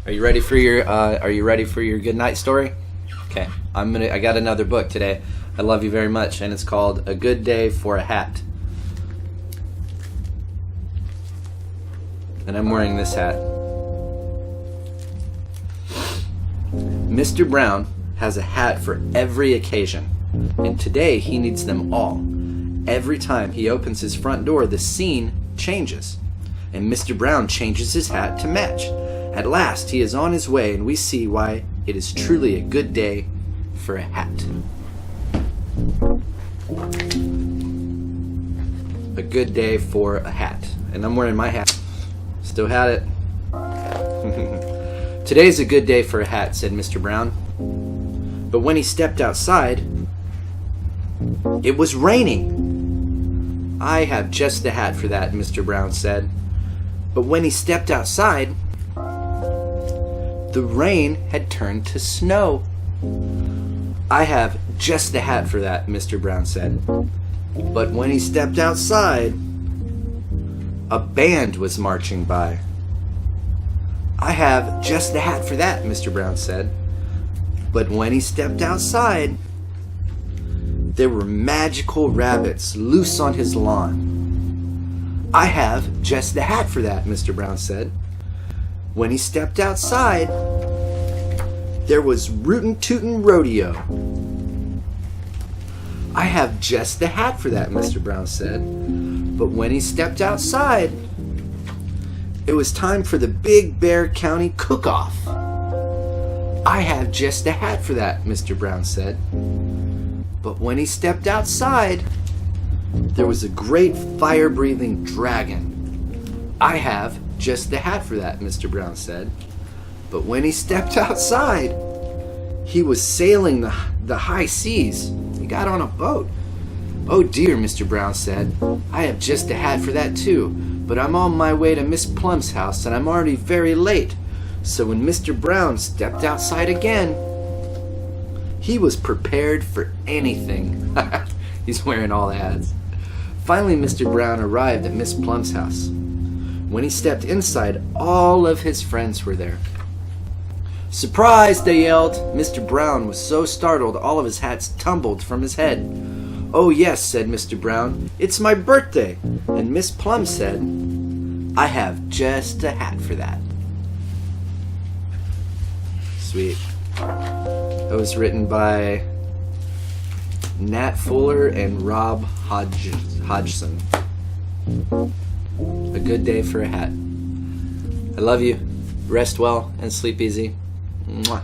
Are you ready for your good night story? Okay, I got another book today. I love you very much, and it's called A Good Day for a Hat. And I'm wearing this hat. Mr. Brown has a hat for every occasion, and today he needs them all. Every time he opens his front door, the scene changes, and Mr. Brown changes his hat to match. At last, he is on his way, and we see why it is truly a good day for a hat. A good day for a hat. And I'm wearing my hat. Still had it. Today's a good day for a hat, said Mr. Brown. But when he stepped outside, it was raining. I have just the hat for that, Mr. Brown said. But when he stepped outside, the rain had turned to snow. I have just the hat for that, Mr. Brown said. But when he stepped outside, a band was marching by. I have just the hat for that, Mr. Brown said. But when he stepped outside, there were magical rabbits loose on his lawn. I have just the hat for that, Mr. Brown said. When he stepped outside, there was Rootin' Tootin' Rodeo. I have just the hat for that, Mr. Brown said. But when he stepped outside, it was time for the Big Bear County Cook-Off. I have just the hat for that, Mr. Brown said. But when he stepped outside, there was a great fire-breathing dragon. I have just the hat for that, Mr. Brown said. But when he stepped outside, he was sailing the high seas. He got on a boat. Oh dear, Mr. Brown said. I have just the hat for that too, but I'm on my way to Miss Plum's house and I'm already very late. So when Mr. Brown stepped outside again, he was prepared for anything. He's wearing all the hats. Finally, Mr. Brown arrived at Miss Plum's house. When he stepped inside, all of his friends were there. Surprise, they yelled. Mr. Brown was so startled all of his hats tumbled from his head. Oh yes, said Mr. Brown, it's my birthday. And Miss Plum said, I have just a hat for that. Sweet. That was written by Nat Fuller and Rob Hodgson. A good day for a hat. I love you. Rest well and sleep easy. Mwah.